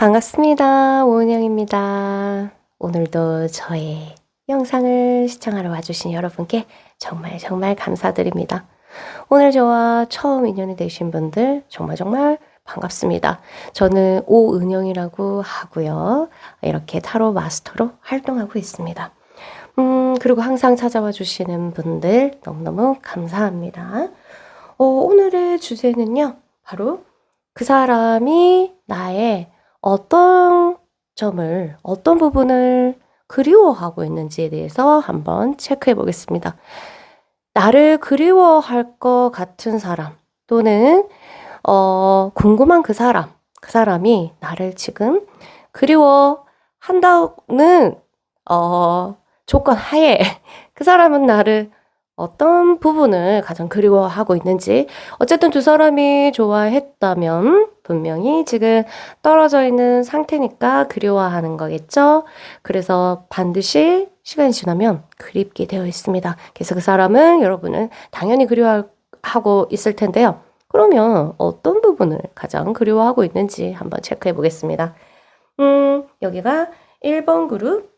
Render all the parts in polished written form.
반갑습니다. 오은영입니다. 오늘도 저의 영상을 시청하러 와주신 여러분께 정말 정말 감사드립니다. 오늘 저와 처음 인연이 되신 분들 정말 반갑습니다. 저는 오은영이라고 하고요. 이렇게 타로 마스터로 활동하고 있습니다. 그리고 항상 찾아와 주시는 분들 너무너무 감사합니다. 오늘의 주제는요. 바로 그 사람이 나의 어떤 점을, 어떤 부분을 그리워하고 있는지에 대해서 한번 체크해 보겠습니다. 나를 그리워할 것 같은 사람 또는 궁금한 그 사람이 나를 지금 그리워한다는 조건 하에 그 사람은 나를 어떤 부분을 가장 그리워하고 있는지, 어쨌든 두 사람이 좋아했다면 분명히 지금 떨어져 있는 상태니까 그리워하는 거겠죠. 그래서 반드시 시간이 지나면 그립게 되어 있습니다. 그래서 그 사람은 여러분은 당연히 그리워하고 있을 텐데요. 그러면 어떤 부분을 가장 그리워하고 있는지 한번 체크해 보겠습니다. 여기가 1번 그룹,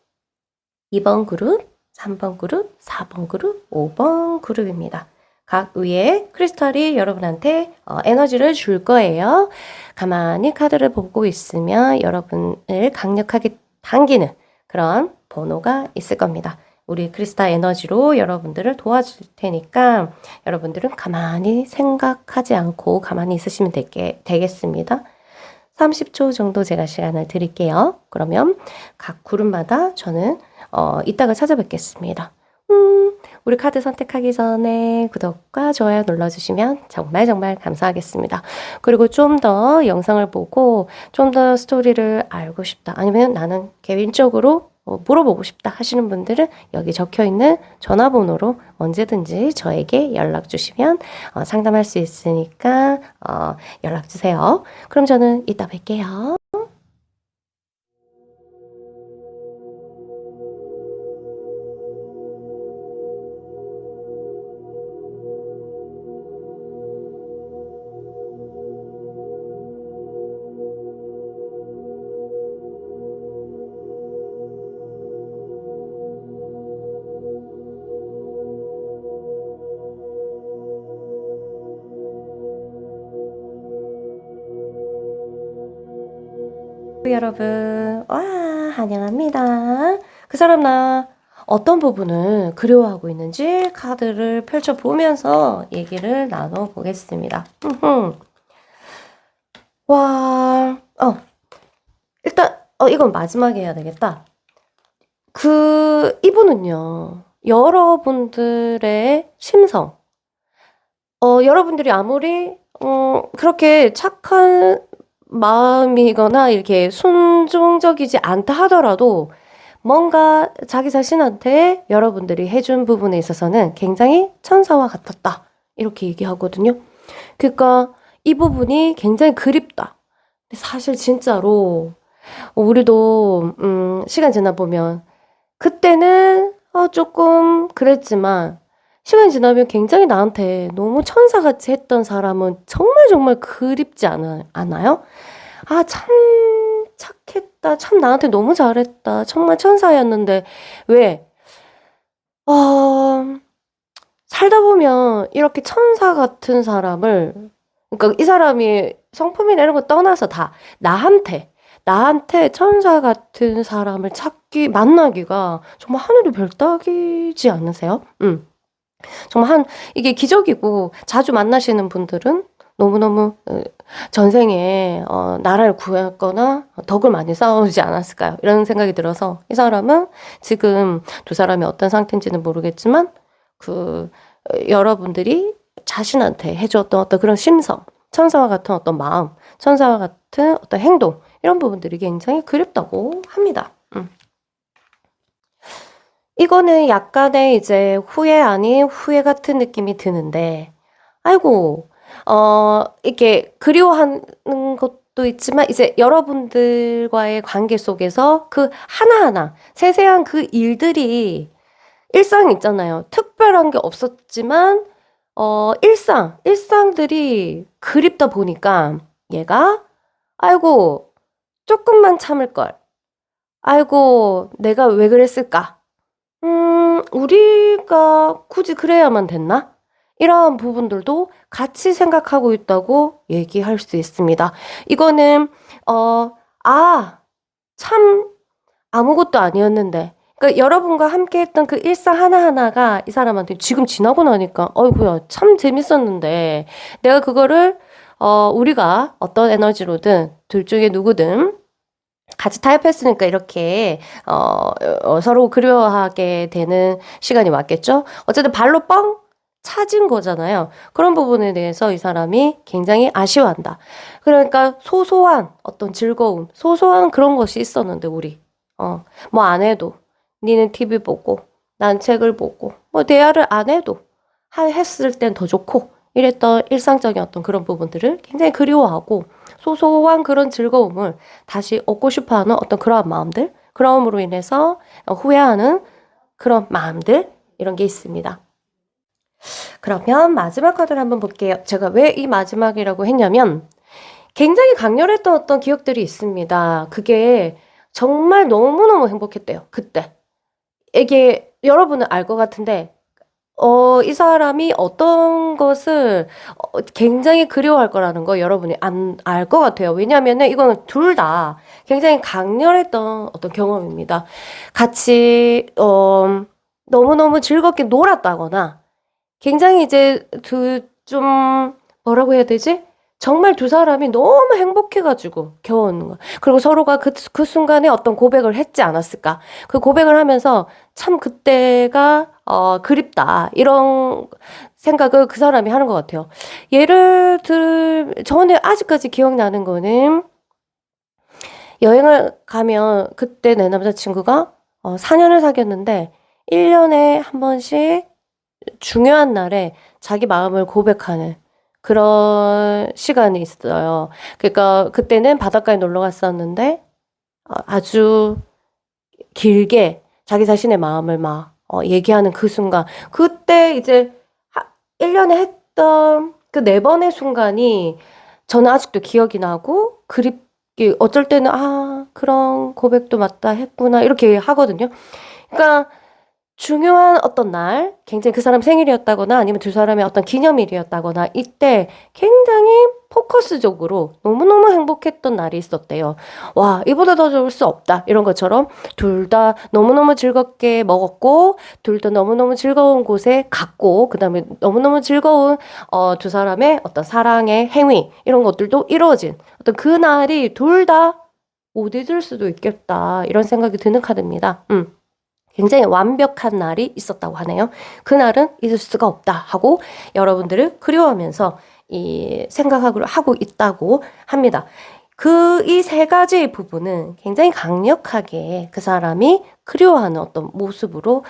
2번 그룹, 3번 그룹, 4번 그룹, 5번 그룹입니다. 각 위에 크리스탈이 여러분한테 에너지를 줄 거예요. 가만히 카드를 보고 있으면 여러분을 강력하게 당기는 그런 번호가 있을 겁니다. 우리 크리스탈 에너지로 여러분들을 도와줄 테니까 여러분들은 가만히 생각하지 않고 가만히 있으시면 되겠습니다. 30초 정도 제가 시간을 드릴게요. 그러면 각 그룹마다 저는 이따가 찾아뵙겠습니다. 우리 카드 선택하기 전에 구독과 좋아요 눌러주시면 정말 감사하겠습니다. 그리고 좀 더 영상을 보고 좀 더 스토리를 알고 싶다. 아니면 나는 개인적으로 물어보고 싶다 하시는 분들은 여기 적혀있는 전화번호로 언제든지 저에게 연락 주시면 상담할 수 있으니까 연락 주세요. 그럼 저는 이따 뵐게요. 여러분, 와, 환영합니다. 그 사람 나 어떤 부분을 그리워하고 있는지 카드를 펼쳐보면서 얘기를 나눠보겠습니다. 와, 일단, 이건 마지막에 해야 되겠다. 이분은요, 여러분들의 심성, 여러분들이 아무리, 그렇게 착한 마음이거나 이렇게 순종적이지 않다 하더라도 뭔가 자기 자신한테 여러분들이 해준 부분에 있어서는 굉장히 천사와 같았다. 이렇게 얘기하거든요. 그러니까 이 부분이 굉장히 그립다. 근데 사실 진짜로 우리도 시간 지나보면 그때는 조금 그랬지만 시간이 지나면 굉장히 나한테 너무 천사같이 했던 사람은 정말 그립지 않아요? 아, 참 착했다. 참 나한테 너무 잘했다. 정말 천사였는데 왜? 살다 보면 이렇게 천사 같은 사람을, 그러니까 이 사람이 성품이나 이런 거 떠나서 다 나한테 천사 같은 사람을 만나기가 정말 하늘의 별 따기지 않으세요? 정말 이게 기적이고, 자주 만나시는 분들은 너무너무 전생에 나라를 구했거나 덕을 많이 쌓아오지 않았을까요? 이런 생각이 들어서 이 사람은 지금 두 사람이 어떤 상태인지는 모르겠지만 여러분들이 자신한테 해주었던 어떤 그런 심성, 천사와 같은 어떤 마음, 천사와 같은 어떤 행동, 이런 부분들이 굉장히 그립다고 합니다. 이거는 약간의 이제 후회 아닌 후회 같은 느낌이 드는데, 아이고, 이렇게 그리워하는 것도 있지만, 이제 여러분들과의 관계 속에서 그 하나하나, 세세한 그 일들이 일상 있잖아요. 특별한 게 없었지만, 일상들이 그립다 보니까 얘가, 아이고, 조금만 참을걸. 아이고, 내가 왜 그랬을까? 우리가 굳이 그래야만 됐나? 이런 부분들도 같이 생각하고 있다고 얘기할 수 있습니다. 이거는, 어, 아, 참 아무것도 아니었는데. 그러니까 여러분과 함께 했던 그 일상 하나하나가 이 사람한테 지금 지나고 나니까, 어이구야, 참 재밌었는데. 내가 그거를, 우리가 어떤 에너지로든, 둘 중에 누구든, 같이 타협했으니까 이렇게 서로 그리워하게 되는 시간이 왔겠죠? 어쨌든 발로 뻥 차진 거잖아요. 그런 부분에 대해서 이 사람이 굉장히 아쉬워한다. 그러니까 소소한 어떤 즐거움, 소소한 그런 것이 있었는데 우리 뭐 안 해도 니는 TV 보고 난 책을 보고 뭐 대화를 안 해도 했을 땐 더 좋고 이랬던 일상적인 어떤 그런 부분들을 굉장히 그리워하고 소소한 그런 즐거움을 다시 얻고 싶어하는 어떤 그러한 마음들, 그러함으로 인해서 후회하는 그런 마음들, 이런 게 있습니다. 그러면 마지막 카드를 한번 볼게요. 제가 왜 이 마지막이라고 했냐면 굉장히 강렬했던 어떤 기억들이 있습니다. 그게 정말 너무너무 행복했대요. 그때. 이게 여러분은 알 것 같은데 이 사람이 어떤 것을 굉장히 그리워할 거라는 거 여러분이 알 것 같아요. 왜냐면은 이거는 둘 다 굉장히 강렬했던 어떤 경험입니다. 같이, 너무너무 즐겁게 놀았다거나 굉장히 이제 좀 뭐라고 해야 되지? 정말 두 사람이 너무 행복해가지고 겨우는 거. 그리고 서로가 그 순간에 어떤 고백을 했지 않았을까? 그 고백을 하면서 참 그때가 그립다. 이런 생각을 그 사람이 하는 것 같아요. 저는 아직까지 기억나는 거는 여행을 가면 그때 내 남자친구가 4년을 사귀었는데 1년에 한 번씩 중요한 날에 자기 마음을 고백하는 그런 시간이 있어요. 그러니까 그때는 바닷가에 놀러 갔었는데 아주 길게 자기 자신의 마음을 막 얘기하는 그 순간. 그때 이제 1년에 했던 그 4번의 순간이 저는 아직도 기억이 나고 그립게 어쩔 때는 그런 고백도 맞다 했구나 이렇게 하거든요. 그러니까 중요한 어떤 날, 굉장히 그 사람 생일이었다거나 아니면 두 사람의 어떤 기념일이었다거나 이때 굉장히 포커스적으로 너무너무 행복했던 날이 있었대요. 와, 이보다 더 좋을 수 없다. 이런 것처럼 둘 다 너무너무 즐겁게 먹었고, 둘 다 너무너무 즐거운 곳에 갔고, 그 다음에 너무너무 즐거운 두 사람의 어떤 사랑의 행위, 이런 것들도 이루어진 어떤 그 날이 둘 다 못 잊을 수도 있겠다. 이런 생각이 드는 카드입니다. 굉장히 완벽한 날이 있었다고 하네요. 그날은 잊을 수가 없다 하고 여러분들을 그리워하면서 생각하고 있다고 합니다. 이 세 가지의 부분은 굉장히 강력하게 그 사람이 그리워하는 어떤 모습으로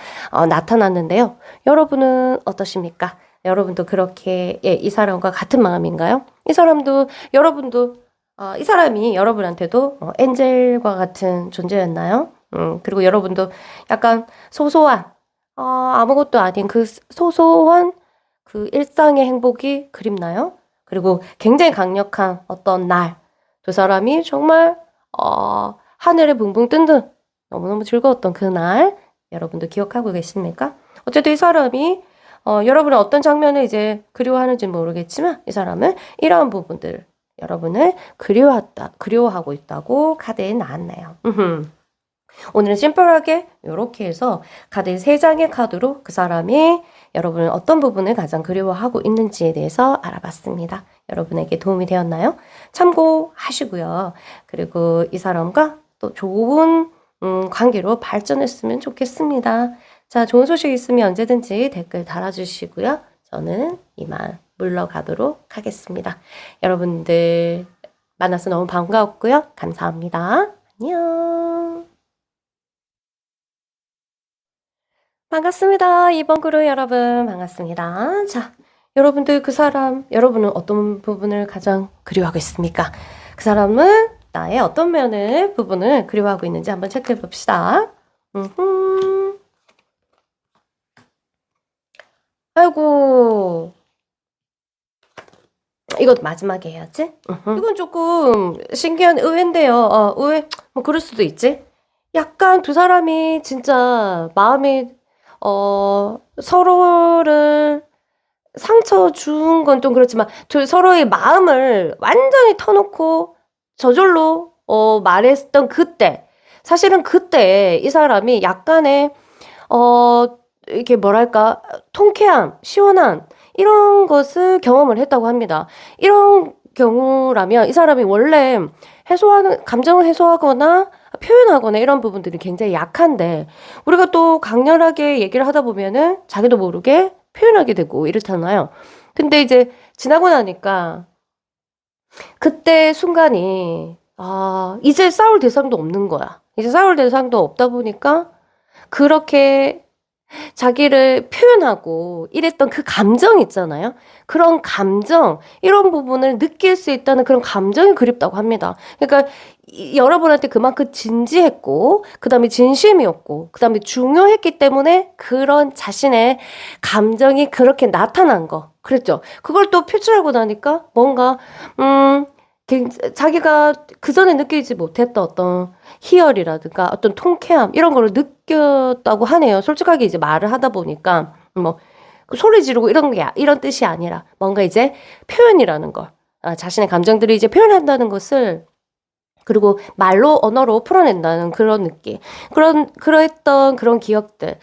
나타났는데요. 여러분은 어떠십니까? 여러분도 그렇게 이 사람과 같은 마음인가요? 이 사람이 여러분한테도 엔젤과 같은 존재였나요? 그리고 여러분도 약간 소소한, 아무것도 아닌 그 소소한 그 일상의 행복이 그립나요? 그리고 굉장히 강력한 어떤 날, 두 사람이 정말, 하늘에 붕붕 뜬 듯 너무너무 즐거웠던 그날, 여러분도 기억하고 계십니까? 어쨌든 이 사람이, 여러분은 어떤 장면을 이제 그리워하는지 모르겠지만, 이 사람은 이러한 부분들, 여러분을 그리워하고 있다고 카드에 나왔네요. 오늘은 심플하게 이렇게 해서 카드 3장의 카드로 그 사람이 여러분은 어떤 부분을 가장 그리워하고 있는지에 대해서 알아봤습니다. 여러분에게 도움이 되었나요? 참고하시고요. 그리고 이 사람과 또 좋은 관계로 발전했으면 좋겠습니다. 자, 좋은 소식 있으면 언제든지 댓글 달아주시고요. 저는 이만 물러가도록 하겠습니다. 여러분들 만나서 너무 반가웠고요. 감사합니다. 안녕. 반갑습니다. 2번 그룹 여러분 반갑습니다. 자, 여러분들 여러분은 어떤 부분을 가장 그리워하고 있습니까? 그 사람은 나의 어떤 부분을 그리워하고 있는지 한번 체크해 봅시다. 아이고. 이것도 마지막에 해야지. 이건 조금 신기한 의외인데요. 의외, 뭐 그럴 수도 있지. 약간 두 사람이 진짜 마음이, 서로를 상처 준 건 좀 그렇지만, 서로의 마음을 완전히 터놓고 저절로, 말했던 그때. 사실은 그때 이 사람이 약간의, 어, 이렇게 뭐랄까, 통쾌함, 시원한, 이런 것을 경험을 했다고 합니다. 이런 경우라면 이 사람이 원래 감정을 해소하거나 표현하거나 이런 부분들이 굉장히 약한데, 우리가 또 강렬하게 얘기를 하다 보면은 자기도 모르게 표현하게 되고 이렇잖아요. 근데 이제 지나고 나니까 그때 순간이, 이제 싸울 대상도 없는 거야. 이제 싸울 대상도 없다 보니까 그렇게 자기를 표현하고 이랬던 그 감정 있잖아요. 그런 감정, 이런 부분을 느낄 수 있다는 그런 감정이 그립다고 합니다. 그러니까 여러분한테 그만큼 진지했고, 그 다음에 진심이었고, 그 다음에 중요했기 때문에 그런 자신의 감정이 그렇게 나타난 거. 그랬죠. 그걸 또 표출하고 나니까 뭔가, 자기가 그전에 느끼지 못했던 어떤 희열이라든가 어떤 통쾌함 이런 거를 느꼈다고 하네요. 솔직하게 이제 말을 하다 보니까 뭐 소리 지르고 이런 뜻이 아니라 뭔가 이제 표현이라는 걸, 자신의 감정들을 이제 표현한다는 것을, 그리고 말로 언어로 풀어낸다는 그런 느낌, 그랬던 그런 기억들.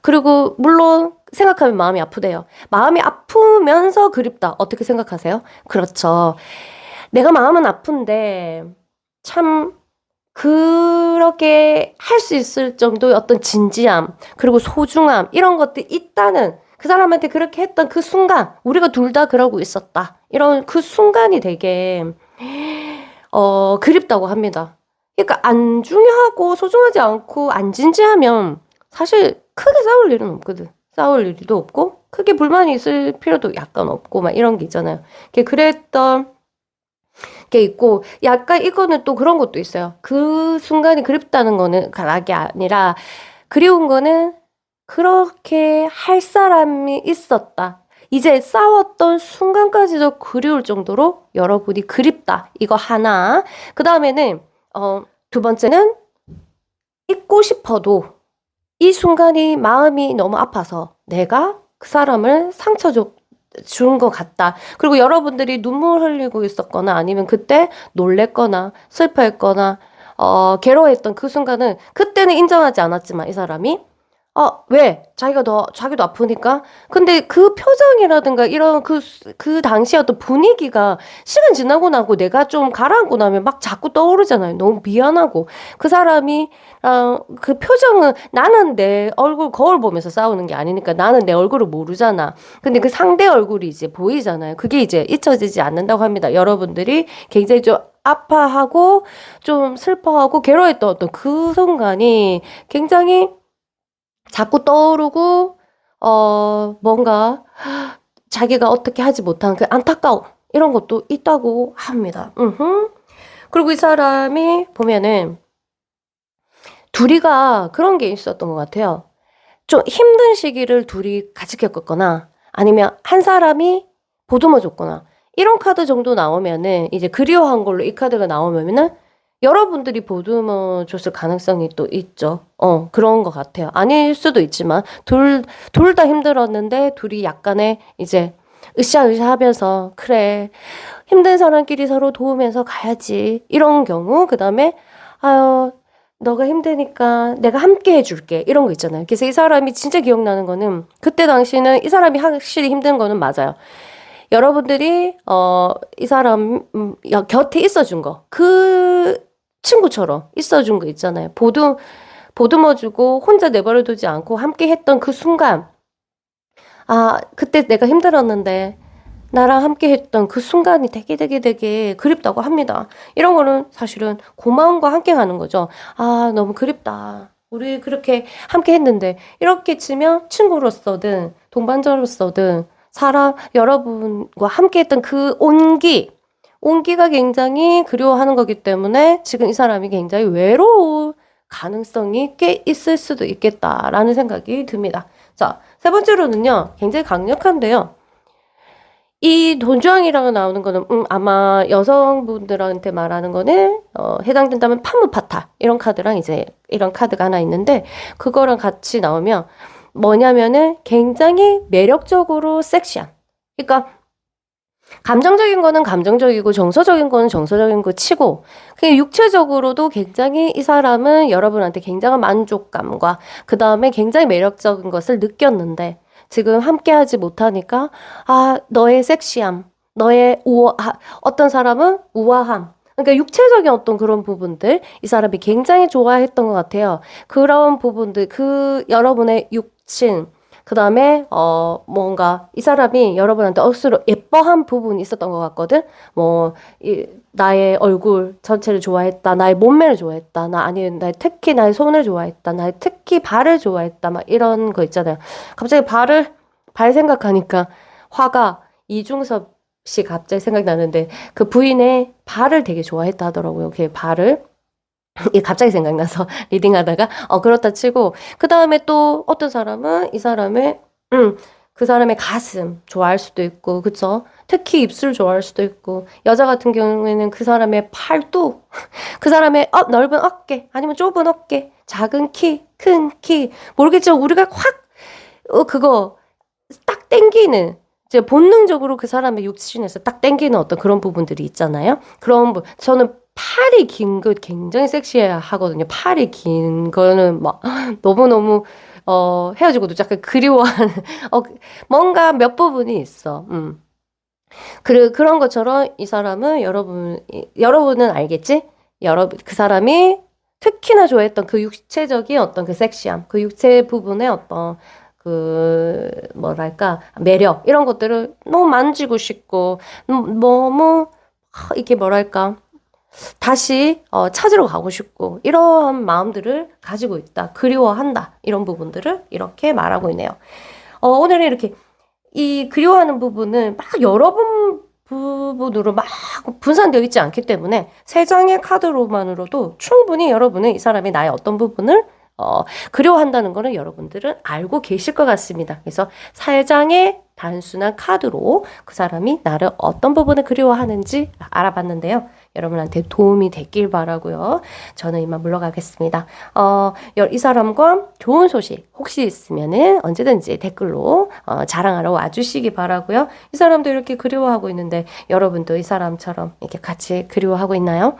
그리고 물론 생각하면 마음이 아프대요. 마음이 아프면서 그립다. 어떻게 생각하세요? 그렇죠. 내가 마음은 아픈데 참 그렇게 할 수 있을 정도의 어떤 진지함, 그리고 소중함, 이런 것들이 있다는, 그 사람한테 그렇게 했던 그 순간, 우리가 둘 다 그러고 있었다. 이런 그 순간이 되게, 그립다고 합니다. 그러니까 안 중요하고 소중하지 않고 안 진지하면 사실 크게 싸울 일은 없거든. 싸울 일도 없고, 크게 불만이 있을 필요도 약간 없고, 막 이런 게 있잖아요. 그랬던 게 있고, 약간 이거는 또 그런 것도 있어요. 그 순간이 그립다는 거는 가락이 아니라, 그리운 거는 그렇게 할 사람이 있었다. 이제 싸웠던 순간까지도 그리울 정도로 여러분이 그립다. 이거 하나. 그 다음에는, 두 번째는 잊고 싶어도 이 순간이 마음이 너무 아파서 내가 그 사람을 상처 준 것 같다. 그리고 여러분들이 눈물 흘리고 있었거나 아니면 그때 놀랬거나 슬퍼했거나 괴로워했던 그 순간은, 그때는 인정하지 않았지만 이 사람이 왜? 자기도 아프니까? 근데 그 표정이라든가 이런 그 당시 어떤 분위기가 시간 지나고 나고 내가 좀 가라앉고 나면 막 자꾸 떠오르잖아요. 너무 미안하고. 그 사람이, 그 표정은, 나는 내 얼굴 거울 보면서 싸우는 게 아니니까 나는 내 얼굴을 모르잖아. 근데 그 상대 얼굴이 이제 보이잖아요. 그게 이제 잊혀지지 않는다고 합니다. 여러분들이 굉장히 좀 아파하고 좀 슬퍼하고 괴로워했던 어떤 그 순간이 굉장히 자꾸 떠오르고, 뭔가 자기가 어떻게 하지 못한 그 안타까움, 이런 것도 있다고 합니다. 그리고 이 사람이 보면은 둘이가 그런 게 있었던 것 같아요. 좀 힘든 시기를 둘이 같이 겪었거나 아니면 한 사람이 보듬어 줬거나, 이런 카드 정도 나오면은, 이제 그리워한 걸로 이 카드가 나오면은 여러분들이 보듬어 줬을 가능성이 또 있죠. 그런 것 같아요. 아닐 수도 있지만, 둘 다 힘들었는데, 둘이 약간의 이제, 으쌰으쌰 하면서, 그래, 힘든 사람끼리 서로 도우면서 가야지. 이런 경우, 그 다음에, 아유, 너가 힘드니까 내가 함께 해줄게. 이런 거 있잖아요. 그래서 이 사람이 진짜 기억나는 거는, 그때 당시는 이 사람이 확실히 힘든 거는 맞아요. 여러분들이 이 사람 곁에 있어준 거, 그 친구처럼 있어준 거 있잖아요. 보듬어주고 혼자 내버려두지 않고 함께 했던 그 순간, 그때 내가 힘들었는데 나랑 함께 했던 그 순간이 되게 되게 되게 그립다고 합니다. 이런 거는 사실은 고마움과 함께 가는 거죠. 너무 그립다. 우리 그렇게 함께 했는데, 이렇게 치면 친구로서든 동반자로서든 여러분과 함께 했던 그 온기가 굉장히 그리워하는 거기 때문에 지금 이 사람이 굉장히 외로울 가능성이 꽤 있을 수도 있겠다라는 생각이 듭니다. 자, 세 번째로는요, 굉장히 강력한데요. 이 돈주왕이라고 나오는 거는 아마 여성분들한테 말하는 거는 해당된다면 판무파타 이런 카드랑 이제 이런 카드가 하나 있는데 그거랑 같이 나오면 뭐냐면은 굉장히 매력적으로 섹시한. 그러니까 감정적인 거는 감정적이고 정서적인 거는 정서적인 거 치고 그냥 육체적으로도 굉장히 이 사람은 여러분한테 굉장한 만족감과 그 다음에 굉장히 매력적인 것을 느꼈는데 지금 함께하지 못하니까 너의 섹시함, 너의 어떤 사람은 우아함. 그러니까 육체적인 어떤 그런 부분들 이 사람이 굉장히 좋아했던 것 같아요. 그런 부분들 여러분의 육친 그 다음에 뭔가 이 사람이 여러분한테 억수로 예뻐한 부분이 있었던 것 같거든. 나의 얼굴 전체를 좋아했다, 나의 몸매를 좋아했다, 아니면 특히 나의 손을 좋아했다, 나의 특히 발을 좋아했다, 막 이런 거 있잖아요. 갑자기 발 생각하니까 화가 이중섭 씨 갑자기 생각나는데 그 부인의 발을 되게 좋아했다 하더라고요. 그 발을. 이 갑자기 생각나서 리딩하다가 그렇다 치고 그 다음에 또 어떤 사람은 그 사람의 가슴 좋아할 수도 있고 그쵸? 특히 입술 좋아할 수도 있고 여자 같은 경우에는 그 사람의 팔뚝 그 사람의 넓은 어깨 아니면 좁은 어깨 작은 키 큰 키 모르겠지만 우리가 확 그거 딱 땡기는 이제 본능적으로 그 사람의 육신에서 딱 땡기는 어떤 그런 부분들이 있잖아요. 저는 팔이 긴 거 굉장히 섹시해 하거든요. 팔이 긴 거는 막 너무너무 헤어지고도 약간 그리워하는 뭔가 몇 부분이 있어. 그런 것처럼 이 사람은 여러분은 알겠지? 그 사람이 특히나 좋아했던 그 육체적인 어떤 그 섹시함, 그 육체 부분의 어떤 그 뭐랄까 매력 이런 것들을 너무 만지고 싶고 너무 이렇게 뭐랄까 다시 찾으러 가고 싶고 이러한 마음들을 가지고 있다. 그리워한다. 이런 부분들을 이렇게 말하고 있네요. 오늘은 이렇게 이 그리워하는 부분은 막 여러 부분으로 막 분산되어 있지 않기 때문에 세 장의 카드로만으로도 충분히 여러분은 이 사람이 나의 어떤 부분을 그리워한다는 거는 여러분들은 알고 계실 것 같습니다. 그래서 세 장의 단순한 카드로 그 사람이 나를 어떤 부분을 그리워하는지 알아봤는데요. 여러분한테 도움이 됐길 바라고요. 저는 이만 물러가겠습니다. 이 사람과 좋은 소식 혹시 있으면은 언제든지 댓글로 자랑하러 와주시기 바라고요. 이 사람도 이렇게 그리워하고 있는데 여러분도 이 사람처럼 이렇게 같이 그리워하고 있나요?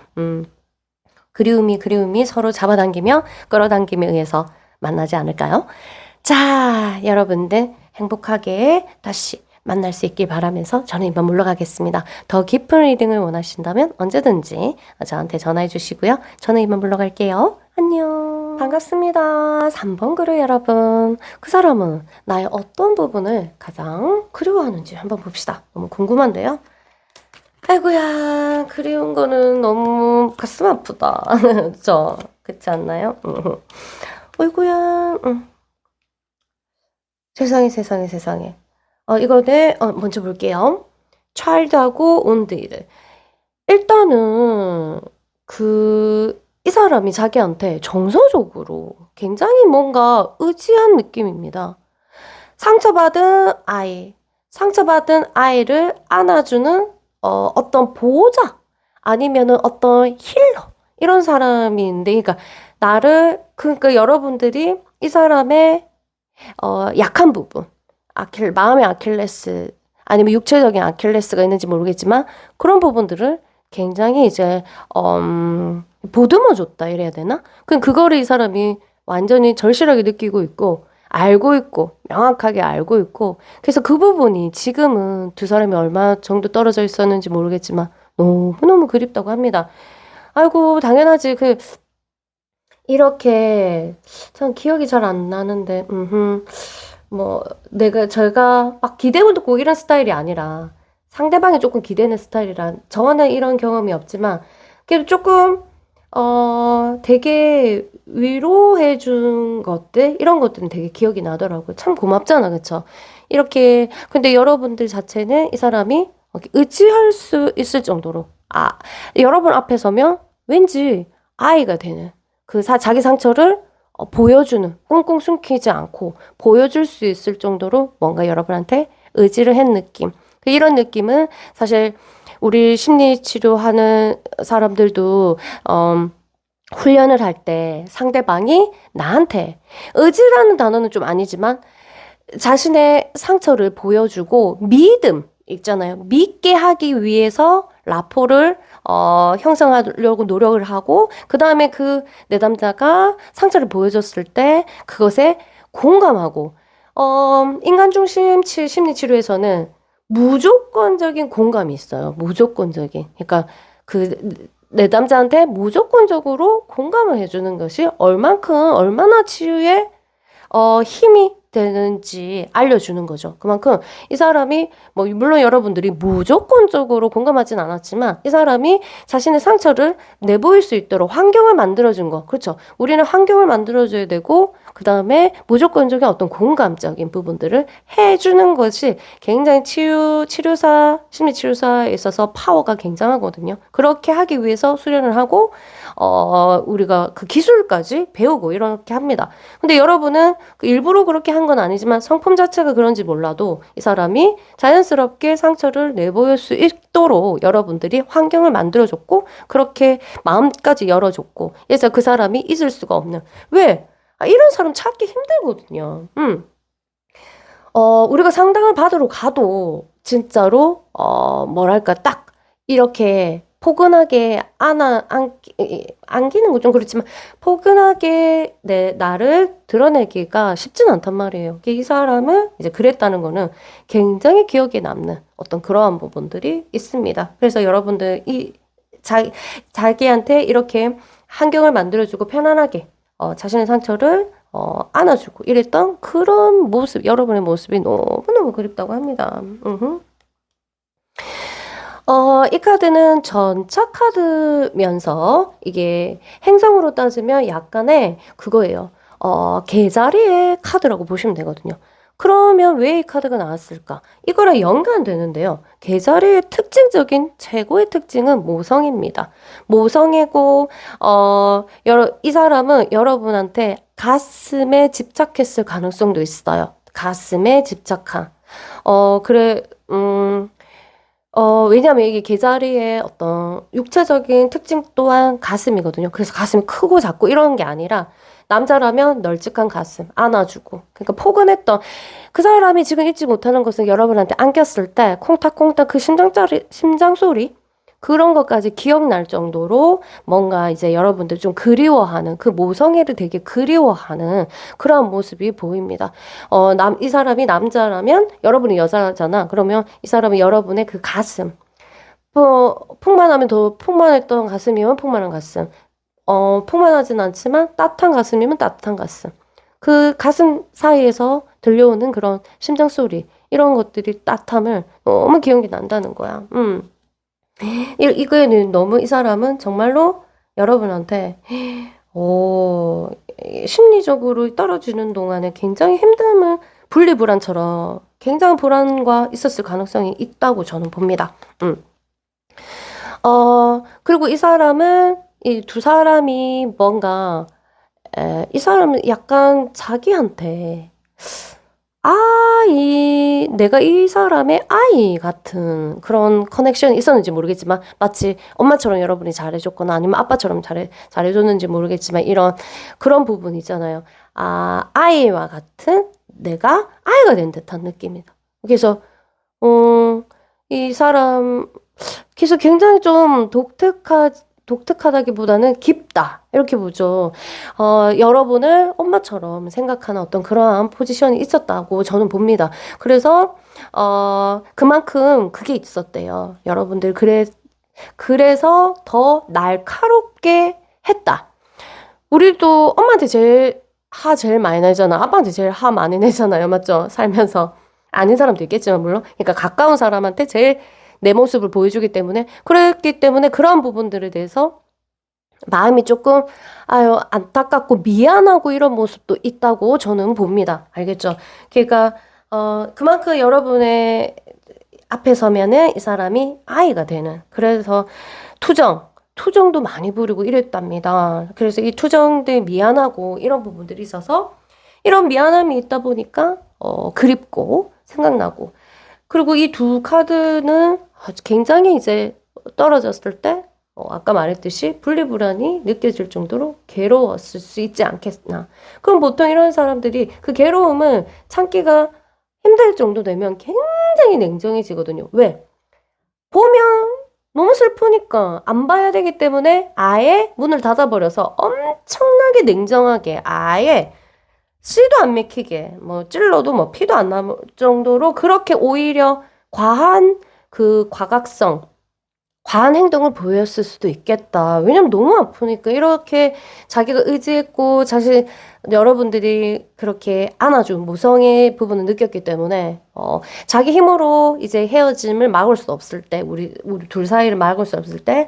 그리움이 서로 잡아당기며 끌어당김에 의해서 만나지 않을까요? 자, 여러분들 행복하게 다시 만날 수 있길 바라면서 저는 이만 물러가겠습니다. 더 깊은 리딩을 원하신다면 언제든지 저한테 전화해 주시고요. 저는 이만 물러갈게요. 안녕. 반갑습니다. 3번 그루 여러분. 그 사람은 나의 어떤 부분을 가장 그리워하는지 한번 봅시다. 너무 궁금한데요. 아이고야, 그리운 거는 너무 가슴 아프다. 그쵸? 그렇지 않나요? 아이고야, 세상에. 이거는 먼저 볼게요. child하고 온드일. 일단은 이 사람이 자기한테 정서적으로 굉장히 뭔가 의지한 느낌입니다. 상처받은 아이를 안아주는 어떤 보호자 아니면은 어떤 힐러 이런 사람인데, 그러니까 여러분들이 이 사람의 약한 부분, 마음의 아킬레스 아니면 육체적인 아킬레스가 있는지 모르겠지만 그런 부분들을 굉장히 이제 보듬어줬다 이래야 되나? 그거를 이 사람이 완전히 절실하게 느끼고 있고 알고 있고 명확하게 알고 있고 그래서 그 부분이 지금은 두 사람이 얼마 정도 떨어져 있었는지 모르겠지만 너무너무 그립다고 합니다. 아이고 당연하지. 이렇게 참 기억이 잘 안 나는데 제가 막 기대고 듣고 이런 스타일이 아니라 상대방이 조금 기대는 스타일이라 저는 이런 경험이 없지만 그래도 조금 되게 위로해 준 것들 이런 것들은 되게 기억이 나더라고요. 참 고맙잖아, 그쵸? 이렇게 근데 여러분들 자체는 이 사람이 의지할 수 있을 정도로 여러분 앞에 서면 왠지 아이가 되는 자기 상처를 보여주는, 꽁꽁 숨기지 않고 보여줄 수 있을 정도로 뭔가 여러분한테 의지를 한 느낌. 이런 느낌은 사실 우리 심리 치료하는 사람들도 훈련을 할 때 상대방이 나한테 의지라는 단어는 좀 아니지만 자신의 상처를 보여주고 믿음 있잖아요. 믿게 하기 위해서 라포를 형성하려고 노력을 하고 그 다음에 그 내담자가 상처를 보여줬을 때 그것에 공감하고 인간 중심 심리 치료에서는 무조건적인 공감이 있어요. 무조건적인. 그러니까 그 내담자한테 무조건적으로 공감을 해주는 것이 얼마나 치유에 힘이 되는지 알려주는 거죠. 그만큼 이 사람이 뭐 물론 여러분들이 무조건적으로 공감하진 않았지만 이 사람이 자신의 상처를 내보일 수 있도록 환경을 만들어준 거. 그렇죠. 우리는 환경을 만들어줘야 되고 그 다음에 무조건적인 어떤 공감적인 부분들을 해주는 것이 굉장히 치료사, 심리치료사에 있어서 파워가 굉장하거든요. 그렇게 하기 위해서 수련을 하고 우리가 그 기술까지 배우고 이렇게 합니다. 근데 여러분은 일부러 그렇게 한 건 아니지만 성품 자체가 그런지 몰라도 이 사람이 자연스럽게 상처를 내보일 수 있도록 여러분들이 환경을 만들어줬고 그렇게 마음까지 열어줬고 그래서 그 사람이 잊을 수가 없는 왜? 이런 사람 찾기 힘들거든요. 우리가 상담을 받으러 가도 진짜로 뭐랄까 딱 이렇게 포근하게 안기는 건 좀 그렇지만 포근하게 나를 드러내기가 쉽진 않단 말이에요. 이 사람은 이제 그랬다는 거는 굉장히 기억에 남는 어떤 그러한 부분들이 있습니다. 그래서 여러분들 자기한테 이렇게 환경을 만들어주고 편안하게 자신의 상처를 안아주고 이랬던 그런 모습, 여러분의 모습이 너무너무 그립다고 합니다. 이 카드는 전차 카드면서 이게 행성으로 따지면 약간의 그거예요. 개자리의 카드라고 보시면 되거든요. 그러면 왜 이 카드가 나왔을까? 이거랑 연관되는데요. 개자리의 특징적인 최고의 특징은 모성입니다. 모성이고 이 사람은 여러분한테 가슴에 집착했을 가능성도 있어요. 가슴에 집착한. 왜냐면 이게 개자리의 어떤 육체적인 특징 또한 가슴이거든요. 그래서 가슴이 크고 작고 이런 게 아니라 남자라면 널찍한 가슴 안아주고 그러니까 포근했던 그 사람이 지금 잊지 못하는 것은 여러분한테 안겼을 때 콩닥콩닥 그 심장 소리 그런 것까지 기억날 정도로 뭔가 이제 여러분들 좀 그리워하는 그 모성애를 되게 그리워하는 그런 모습이 보입니다. 이 사람이 남자라면 여러분이 여자잖아. 그러면 이 사람이 여러분의 그 가슴 풍만하면 더 풍만했던 가슴이면 풍만한 가슴 풍만하진 않지만 따뜻한 가슴이면 따뜻한 가슴 그 가슴 사이에서 들려오는 그런 심장 소리 이런 것들이 따뜻함을 너무 기억이 난다는 거야. 이거에는 너무 이 사람은 정말로 여러분한테 심리적으로 떨어지는 동안에 굉장히 힘듦을 분리불안처럼 굉장한 불안과 있었을 가능성이 있다고 저는 봅니다. 그리고 이 사람은 이 두 사람이 뭔가 이 사람은 약간 자기한테 내가 이 사람의 아이 같은 그런 커넥션이 있었는지 모르겠지만 마치 엄마처럼 여러분이 잘해줬거나 아니면 아빠처럼 잘해줬는지 모르겠지만 그런 부분 있잖아요. 아이와 같은 내가 아이가 된 듯한 느낌이다. 그래서 이 사람 그래서 굉장히 좀 독특하다기보다는 깊다. 이렇게 보죠. 여러분을 엄마처럼 생각하는 어떤 그러한 포지션이 있었다고 저는 봅니다. 그래서, 그만큼 그게 있었대요. 여러분들, 그래서 더 날카롭게 했다. 우리도 엄마한테 제일 많이 내잖아. 아빠한테 제일 화 많이 내잖아요. 맞죠? 살면서. 아닌 사람도 있겠지만, 물론. 그러니까 가까운 사람한테 제일 내 모습을 보여주기 때문에 그랬기 때문에 그런 부분들에 대해서 마음이 조금 안타깝고 미안하고 이런 모습도 있다고 저는 봅니다. 알겠죠? 그러니까 그만큼 여러분의 앞에 서면은 이 사람이 아이가 되는 그래서 투정도 많이 부리고 이랬답니다. 그래서 이 투정들 미안하고 이런 부분들이 있어서 이런 미안함이 있다 보니까 그립고 생각나고 그리고 이 두 카드는 굉장히 이제 떨어졌을 때 아까 말했듯이 분리불안이 느껴질 정도로 괴로웠을 수 있지 않겠나. 그럼 보통 이런 사람들이 그 괴로움을 참기가 힘들 정도 되면 굉장히 냉정해지거든요. 왜? 보면 너무 슬프니까 안 봐야 되기 때문에 아예 문을 닫아버려서 엄청나게 냉정하게 아예 씨도 안 맥히게 뭐 찔러도 뭐 피도 안 날 정도로 그렇게 오히려 과한 그 과각성 과한 행동을 보였을 수도 있겠다. 왜냐면 너무 아프니까 이렇게 자기가 의지했고 사실 여러분들이 그렇게 안아준 모성의 부분을 느꼈기 때문에 자기 힘으로 이제 헤어짐을 막을 수 없을 때 우리 둘 사이를 막을 수 없을 때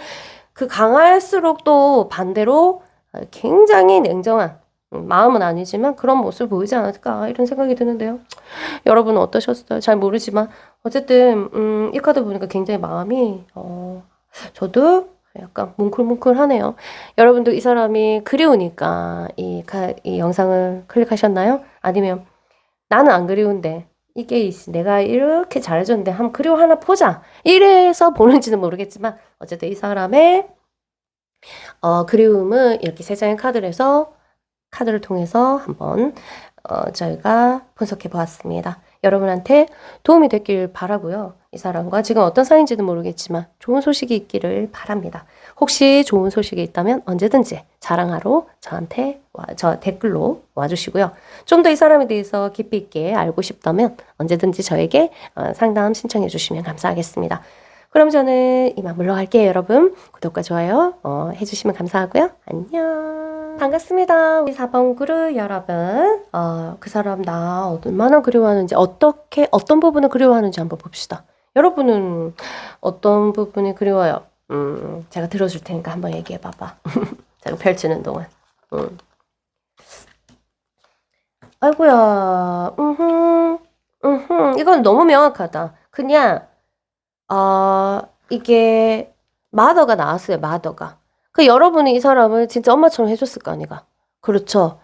그 강할수록 또 반대로 굉장히 냉정한 마음은 아니지만 그런 모습을 보이지 않을까 이런 생각이 드는데요. 여러분은 어떠셨어요? 잘 모르지만 어쨌든 이 카드 보니까 굉장히 마음이 저도 약간 뭉클뭉클하네요. 여러분도 이 사람이 그리우니까 이 영상을 클릭하셨나요? 아니면 나는 안 그리운데 이게 내가 이렇게 잘해줬는데 한번 그리워 하나 보자 이래서 보는지는 모르겠지만 어쨌든 이 사람의 그리움은 이렇게 세 장의 카드를 통해서 한번 저희가 분석해 보았습니다. 여러분한테 도움이 됐길 바라고요. 이 사람과 지금 어떤 사이인지는 모르겠지만 좋은 소식이 있기를 바랍니다. 혹시 좋은 소식이 있다면 언제든지 자랑하러 저 댓글로 와주시고요. 좀 더 이 사람에 대해서 깊이 있게 알고 싶다면 언제든지 저에게 상담 신청해 주시면 감사하겠습니다. 그럼 저는 이만 물러갈게요, 여러분. 구독과 좋아요 해주시면 감사하고요. 안녕. 반갑습니다. 우리 4번 그룹 여러분. 그 사람 나 얼마나 그리워하는지 어떤 부분을 그리워하는지 한번 봅시다. 여러분은 어떤 부분이 그리워요? 제가 들어줄 테니까 한번 얘기해 봐봐. 제가 펼치는 동안. 아이고야. 이건 너무 명확하다. 그냥 이게 마더가 나왔어요. 마더가. 그 여러분이 이 사람을 진짜 엄마처럼 해줬을 거 아니가. 그렇죠.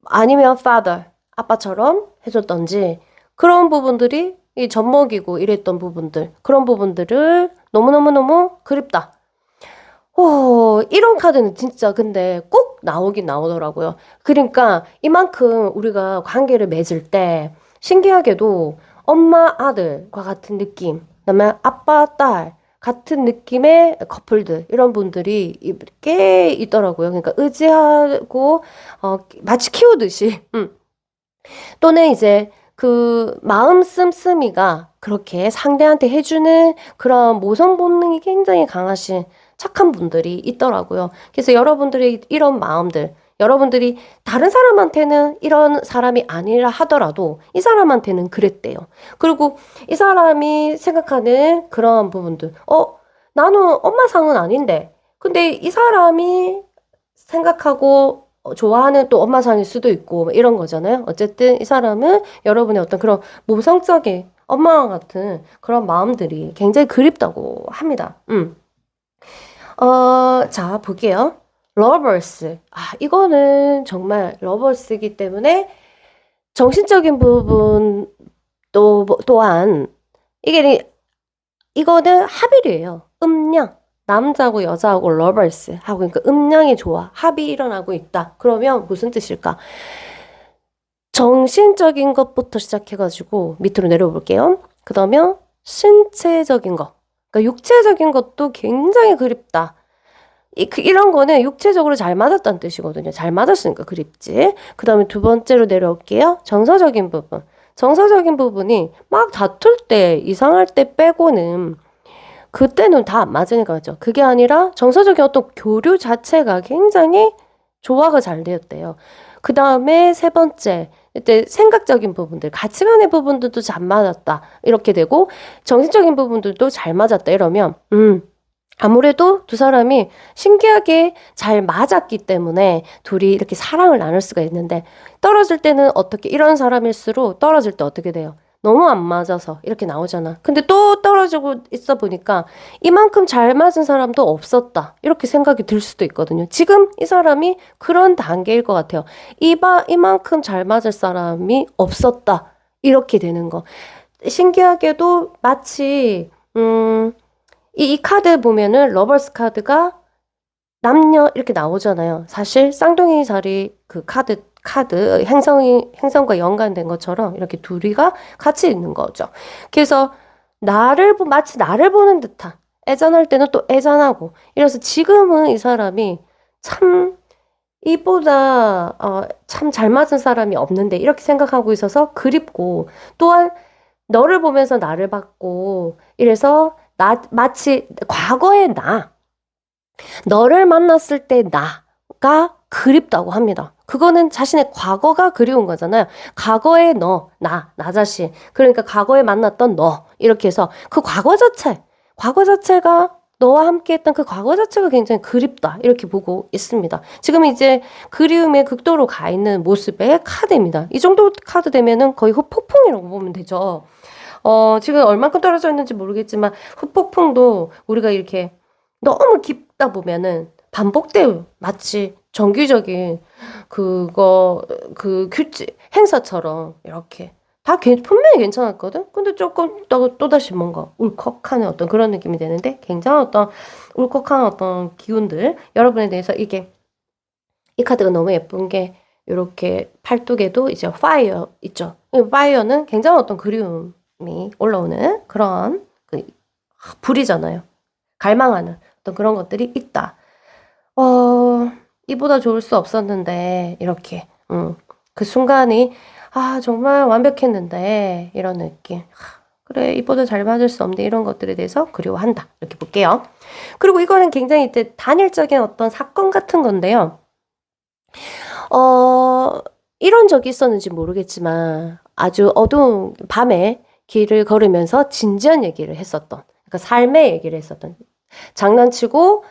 아니면 father 아빠처럼 해줬던지 그런 부분들이 이 젖먹이고 이랬던 부분들 그런 부분들을 너무너무너무 그립다. 이런 카드는 진짜 근데 꼭 나오긴 나오더라고요. 그러니까 이만큼 우리가 관계를 맺을 때 신기하게도 엄마 아들과 같은 느낌 그다음에 아빠 딸 같은 느낌의 커플들 이런 분들이 꽤 있더라고요. 그러니까 의지하고 마치 키우듯이 또는 이제 그 마음 씀씀이가 그렇게 상대한테 해주는 그런 모성 본능이 굉장히 강하신 착한 분들이 있더라고요. 그래서 여러분들의 이런 마음들 여러분들이 다른 사람한테는 이런 사람이 아니라 하더라도 이 사람한테는 그랬대요. 그리고 이 사람이 생각하는 그런 부분들 나는 엄마상은 아닌데 근데 이 사람이 생각하고 좋아하는 또 엄마상일 수도 있고 뭐 이런 거잖아요. 어쨌든 이 사람은 여러분의 어떤 그런 모성적인 엄마와 같은 그런 마음들이 굉장히 그립다고 합니다. 자, 볼게요. 러버스. 이거는 정말 러버스이기 때문에 정신적인 부분 또한 이거는 합일이에요. 음양. 남자하고 여자하고 러버스 하고 그러니까 음양이 좋아. 합이 일어나고 있다. 그러면 무슨 뜻일까? 정신적인 것부터 시작해가지고 밑으로 내려볼게요. 그 다음에 신체적인 거. 그러니까 육체적인 것도 굉장히 그립다. 이런 거는 육체적으로 잘 맞았다는 뜻이거든요. 잘 맞았으니까 그립지. 그 다음에 두 번째로 내려올게요. 정서적인 부분. 정서적인 부분이 막 다툴 때, 이상할 때 빼고는 그때는 다 안 맞으니까 그죠. 그게 아니라 정서적인 어떤 교류 자체가 굉장히 조화가 잘 되었대요. 그 다음에 세 번째, 이때 생각적인 부분들, 가치관의 부분들도 잘 맞았다. 이렇게 되고 정신적인 부분들도 잘 맞았다. 이러면 아무래도 두 사람이 신기하게 잘 맞았기 때문에 둘이 이렇게 사랑을 나눌 수가 있는데 떨어질 때는 어떻게 이런 사람일수록 떨어질 때 어떻게 돼요? 너무 안 맞아서 이렇게 나오잖아. 근데 또 떨어지고 있어 보니까 이만큼 잘 맞은 사람도 없었다. 이렇게 생각이 들 수도 있거든요. 지금 이 사람이 그런 단계일 것 같아요. 이만큼 잘 맞을 사람이 없었다. 이렇게 되는 거. 신기하게도 마치 이 카드 보면은 러버스 카드가 남녀 이렇게 나오잖아요. 사실 쌍둥이 자리 그 카드 행성과 연관된 것처럼 이렇게 둘이가 같이 있는 거죠. 그래서 마치 나를 보는 듯한, 애잔할 때는 또 애잔하고, 이래서 지금은 이 사람이 참 이보다 참 잘 맞은 사람이 없는데 이렇게 생각하고 있어서 그립고, 또한 너를 보면서 나를 봤고, 이래서 마치 과거의 너를 만났을 때 나가 그립다고 합니다. 그거는 자신의 과거가 그리운 거잖아요. 과거의 나 자신. 그러니까 과거에 만났던 너. 이렇게 해서 그 과거 자체가 너와 함께 했던 그 과거 자체가 굉장히 그립다. 이렇게 보고 있습니다. 지금 이제 그리움의 극도로 가 있는 모습의 카드입니다. 이 정도 카드 되면은 거의 후폭풍이라고 보면 되죠. 지금 얼만큼 떨어져 있는지 모르겠지만 후폭풍도 우리가 이렇게 너무 깊다 보면은 반복돼요. 마치 정기적인 규칙, 행사처럼 이렇게. 분명히 괜찮았거든? 근데 조금 또다시 뭔가 울컥하는 어떤 그런 느낌이 되는데, 굉장한 어떤 울컥한 어떤 기운들, 여러분에 대해서 이 카드가 너무 예쁜 게, 이렇게 팔뚝에도 이제 파이어 있죠. 파이어는 굉장한 어떤 그리움이 올라오는 그런 불이잖아요. 갈망하는 어떤 그런 것들이 있다. 이보다 좋을 수 없었는데, 이렇게, 그 순간이, 정말 완벽했는데, 이런 느낌. 그래, 이보다 잘 맞을 수 없는데, 이런 것들에 대해서 그리워한다. 이렇게 볼게요. 그리고 이거는 굉장히 이제 단일적인 어떤 사건 같은 건데요. 이런 적이 있었는지 모르겠지만, 아주 어두운 밤에 길을 걸으면서 진지한 얘기를 했었던, 그러니까 삶의 얘기를 했었던, 장난치고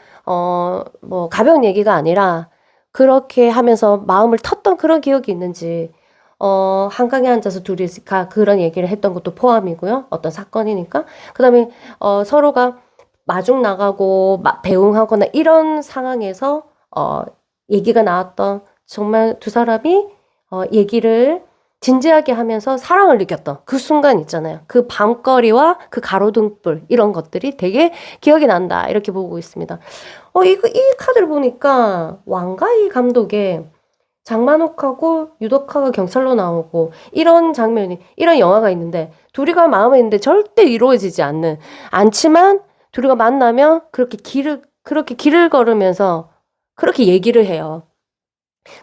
뭐 가벼운 얘기가 아니라 그렇게 하면서 마음을 텄던 그런 기억이 있는지, 한강에 앉아서 둘이 그런 얘기를 했던 것도 포함이고요. 어떤 사건이니까. 그다음에 서로가 마중 나가고 배웅하거나 이런 상황에서 얘기가 나왔던, 정말 두 사람이 얘기를 진지하게 하면서 사랑을 느꼈던 그 순간 있잖아요. 그 밤거리와 그 가로등불, 이런 것들이 되게 기억이 난다. 이렇게 보고 있습니다. 이 카드를 보니까 왕가희 감독의 장만옥하고 유덕화가 경찰로 나오고 이런 이런 영화가 있는데, 둘이가 마음에 있는데 절대 이루어지지 않지만 둘이가 만나면 그렇게 길을 걸으면서 그렇게 얘기를 해요.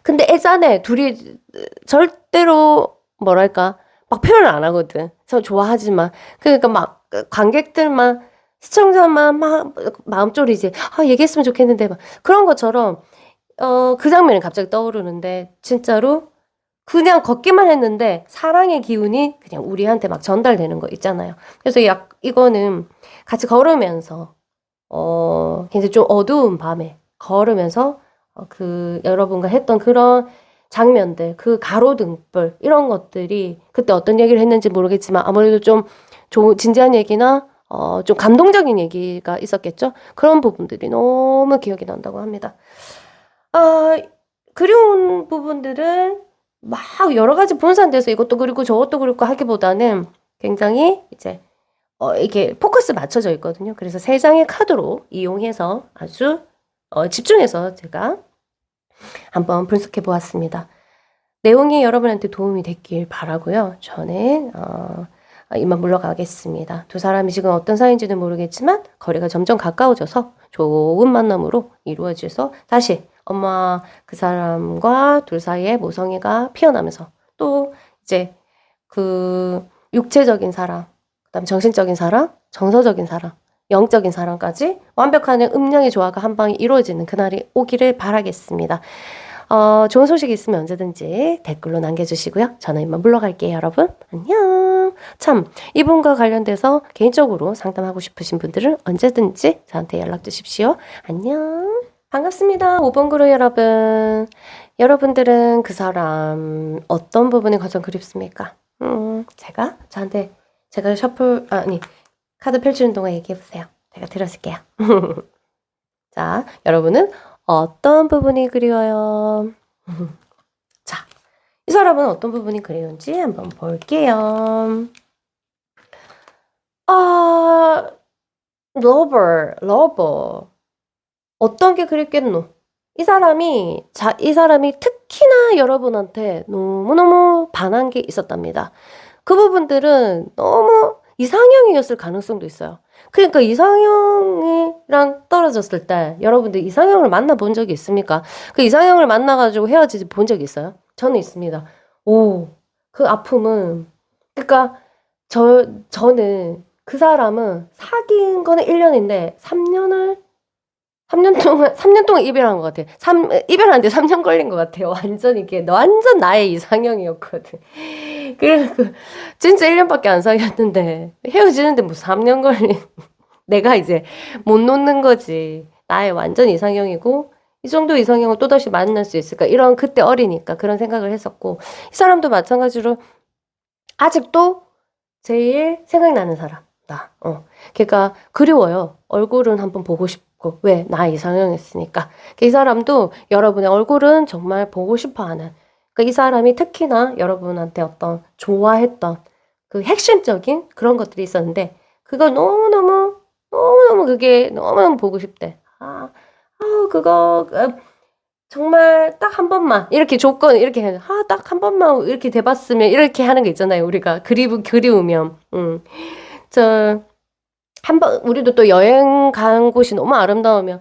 근데 애잔해. 둘이 절대로 뭐랄까 막 표현을 안 하거든. 서로 좋아하지만. 그러니까 막 관객들만, 시청자만 막 마음 졸이지. 얘기했으면 좋겠는데 막 그런 것처럼 그 장면이 갑자기 떠오르는데, 진짜로 그냥 걷기만 했는데 사랑의 기운이 그냥 우리한테 막 전달되는 거 있잖아요. 그래서 이거는 같이 걸으면서 굉장히 좀 어두운 밤에 걸으면서 여러분과 했던 그런 장면들, 그 가로등불, 이런 것들이 그때 어떤 얘기를 했는지 모르겠지만 아무래도 좀 진지한 얘기나 좀 감동적인 얘기가 있었겠죠? 그런 부분들이 너무 기억이 난다고 합니다. 그리운 부분들은 막 여러 가지 분산돼서 이것도 그리고 저것도 그리고 하기보다는 굉장히 이제 이게 포커스 맞춰져 있거든요. 그래서 세 장의 카드로 이용해서 아주 집중해서 제가 한번 분석해 보았습니다. 내용이 여러분한테 도움이 됐길 바라고요. 저는 이만 물러가겠습니다. 두 사람이 지금 어떤 사이인지는 모르겠지만 거리가 점점 가까워져서 좋은 만남으로 이루어져서 다시 엄마 그 사람과 둘 사이에 모성애가 피어나면서, 또 이제 그 육체적인 사랑, 그다음 정신적인 사랑, 정서적인 사랑, 영적인 사랑까지 완벽한 음량의 조화가 한 방에 이루어지는 그날이 오기를 바라겠습니다. 좋은 소식이 있으면 언제든지 댓글로 남겨주시고요. 저는 이만 물러갈게요, 여러분. 안녕. 참, 이분과 관련돼서 개인적으로 상담하고 싶으신 분들은 언제든지 저한테 연락 주십시오. 안녕. 반갑습니다. 5번 그룹 여러분. 여러분들은 그 사람 어떤 부분이 가장 그립습니까? 제가 카드 펼치는 동안 얘기해보세요. 제가 들었을게요. 자, 여러분은 어떤 부분이 그리워요? 자, 이 사람은 어떤 부분이 그리운지 한번 볼게요. 아, 러버. 어떤 게 그립겠노? 이 사람이 특히나 여러분한테 너무너무 반한 게 있었답니다. 그 부분들은 너무 이상형이었을 가능성도 있어요. 그러니까 이상형이랑 떨어졌을 때 여러분들 이상형을 만나본 적이 있습니까? 그 이상형을 만나가지고 헤어지지 본 적이 있어요? 저는 있습니다. 오, 그 아픔은 그러니까 저는 그 사람은 사귄 거는 1년인데 3년 동안 이별한 것 같아요. 이별하는데 3년 걸린 것 같아요. 완전 이게 완전 나의 이상형이었거든. 그래서 진짜 1년밖에 안 사귀었는데 헤어지는데 뭐 3년 걸린 내가 이제 못 놓는 거지. 나의 완전 이상형이고 이 정도 이상형을 또다시 만날 수 있을까? 이런 그때 어리니까 그런 생각을 했었고 이 사람도 마찬가지로 아직도 제일 생각나는 사람. 나. 걔가 그리워요. 얼굴은 한번 보고 싶고. 왜? 나 이상형했으니까. 이 사람도 여러분의 얼굴은 정말 보고 싶어 하는. 이 사람이 특히나 여러분한테 어떤 좋아했던 그 핵심적인 그런 것들이 있었는데, 그걸 너무너무 그게 너무너무 보고 싶대. 그거, 정말 딱 한 번만 이렇게 조건 이렇게 해. 딱 한 번만 이렇게 돼봤으면 이렇게 하는 게 있잖아요. 우리가 그리우면 저 한 번 우리도 또 여행 간 곳이 너무 아름다우면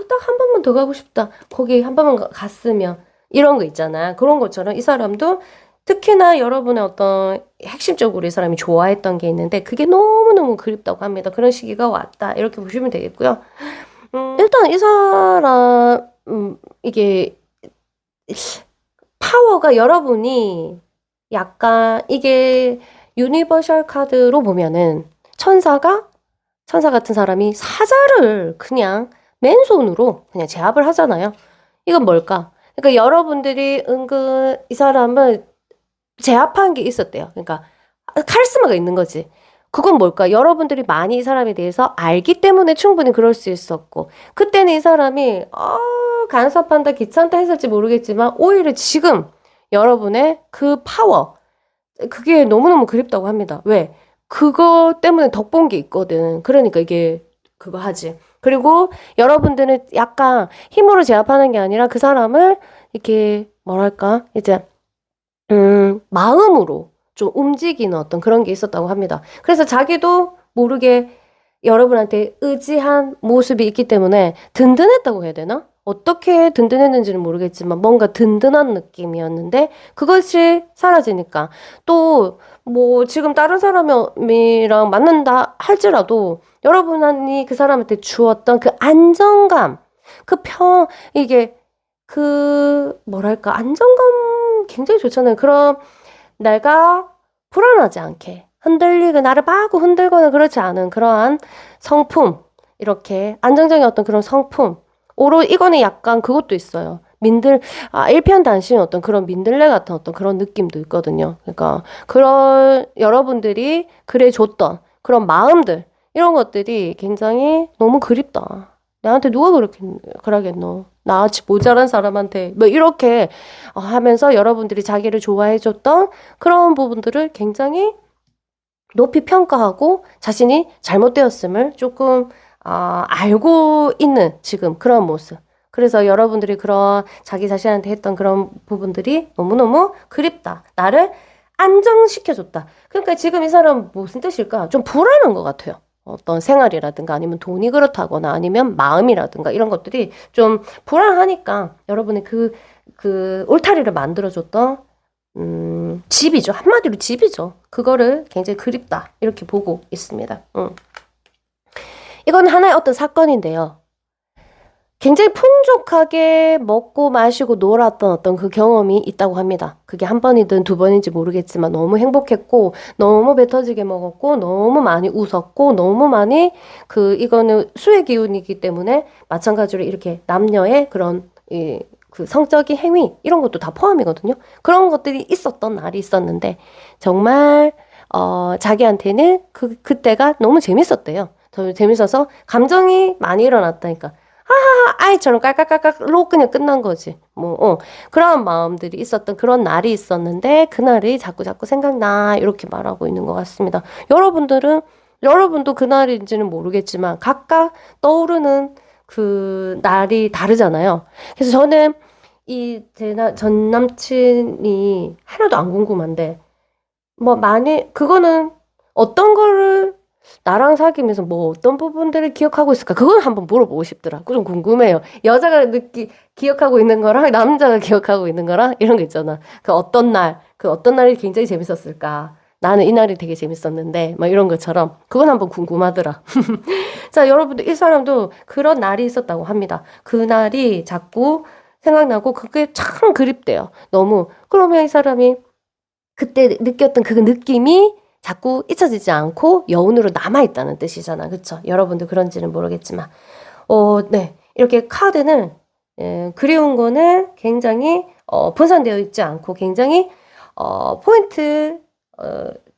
딱 한 번만 더 가고 싶다. 거기 한 번만 갔으면 이런 거 있잖아. 그런 것처럼 이 사람도 특히나 여러분의 어떤 핵심적으로 이 사람이 좋아했던 게 있는데 그게 너무너무 그립다고 합니다. 그런 시기가 왔다. 이렇게 보시면 되겠고요. 일단 이 사람 이게 파워가 여러분이 약간 이게 유니버셜 카드로 보면은 천사 같은 사람이 사자를 그냥 맨손으로 그냥 제압을 하잖아요. 이건 뭘까? 그러니까 여러분들이 은근 이 사람을 제압한 게 있었대요. 그러니까 카리스마가 있는 거지. 그건 뭘까? 여러분들이 많이 이 사람에 대해서 알기 때문에 충분히 그럴 수 있었고 그때는 이 사람이 간섭한다 귀찮다 했을지 모르겠지만 오히려 지금 여러분의 그 파워 그게 너무너무 그립다고 합니다. 왜? 그거 때문에 덕본 게 있거든. 그러니까 이게 그거 하지. 그리고 여러분들은 약간 힘으로 제압하는 게 아니라 그 사람을 이렇게 뭐랄까 이제 마음으로 좀 움직이는 어떤 그런 게 있었다고 합니다. 그래서 자기도 모르게 여러분한테 의지한 모습이 있기 때문에 든든했다고 해야 되나? 어떻게 든든했는지는 모르겠지만 뭔가 든든한 느낌이었는데 그것이 사라지니까 또 뭐 지금 다른 사람이랑 만난다 할지라도 여러분이 그 사람한테 주었던 그 안정감, 이게 뭐랄까 안정감 굉장히 좋잖아요. 그럼 내가 불안하지 않게 나를 마구 흔들거나 그렇지 않은 그러한 성품, 이렇게 안정적인 어떤 그런 성품. 이거는 약간 그것도 있어요. 일편단심 어떤 그런 민들레 같은 어떤 그런 느낌도 있거든요. 그러니까 그런 여러분들이 그래줬던 그런 마음들, 이런 것들이 굉장히 너무 그립다. 나한테 누가 그러겠노? 나같이 모자란 사람한테 뭐 이렇게 하면서 여러분들이 자기를 좋아해줬던 그런 부분들을 굉장히 높이 평가하고 자신이 잘못되었음을 조금 알고 있는 지금 그런 모습. 그래서 여러분들이 그런 자기 자신한테 했던 그런 부분들이 너무너무 그립다. 나를 안정시켜줬다. 그러니까 지금 이 사람 무슨 뜻일까? 좀 불안한 것 같아요. 어떤 생활이라든가 아니면 돈이 그렇다거나 아니면 마음이라든가 이런 것들이 좀 불안하니까 여러분이 그 울타리를 만들어줬던 집이죠. 한마디로 집이죠. 그거를 굉장히 그립다. 이렇게 보고 있습니다. 이건 하나의 어떤 사건인데요. 굉장히 풍족하게 먹고 마시고 놀았던 어떤 그 경험이 있다고 합니다. 그게 한 번이든 두 번인지 모르겠지만 너무 행복했고 너무 배 터지게 먹었고 너무 많이 웃었고 너무 많이 이거는 수의 기운이기 때문에 마찬가지로 이렇게 남녀의 그런 그 성적인 행위 이런 것도 다 포함이거든요. 그런 것들이 있었던 날이 있었는데 정말 자기한테는 그때가 너무 재밌었대요. 더 재밌어서 감정이 많이 일어났다니까. 아이처럼 깔깔깔깔로 그냥 끝난 거지. 뭐, 그런 마음들이 있었던 그런 날이 있었는데, 그날이 자꾸 생각나. 이렇게 말하고 있는 것 같습니다. 여러분도 그날인지는 모르겠지만, 각각 떠오르는 그 날이 다르잖아요. 그래서 저는 전 남친이 하나도 안 궁금한데, 뭐, 그거는 어떤 거를 나랑 사귀면서 뭐 어떤 부분들을 기억하고 있을까? 그건 한번 물어보고 싶더라. 그거 좀 궁금해요. 여자가 기억하고 있는 거랑 남자가 기억하고 있는 거랑 이런 거 있잖아. 그 어떤 날이 굉장히 재밌었을까? 나는 이 날이 되게 재밌었는데, 막 이런 것처럼. 그건 한번 궁금하더라. 자, 여러분들, 이 사람도 그런 날이 있었다고 합니다. 그 날이 자꾸 생각나고 그게 참 그립대요. 너무. 그러면 이 사람이 그때 느꼈던 그 느낌이 자꾸 잊혀지지 않고 여운으로 남아있다는 뜻이잖아. 그쵸? 여러분도 그런지는 모르겠지만. 네. 이렇게 카드는, 그리운 거는 굉장히, 분산되어 있지 않고 굉장히, 포인트,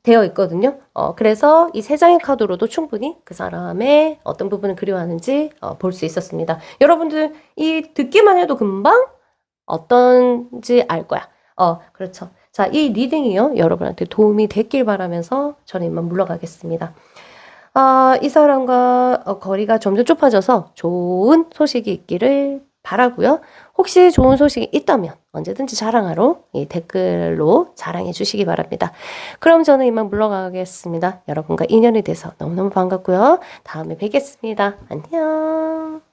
되어 있거든요. 그래서 이 세 장의 카드로도 충분히 그 사람의 어떤 부분을 그리워하는지, 볼 수 있었습니다. 여러분들 듣기만 해도 금방 어떤지 알 거야. 그렇죠. 자, 이 리딩이요. 여러분한테 도움이 됐길 바라면서 저는 이만 물러가겠습니다. 이 사람과 거리가 점점 좁아져서 좋은 소식이 있기를 바라고요. 혹시 좋은 소식이 있다면 언제든지 자랑하러 이 댓글로 자랑해 주시기 바랍니다. 그럼 저는 이만 물러가겠습니다. 여러분과 인연이 돼서 너무너무 반갑고요. 다음에 뵙겠습니다. 안녕.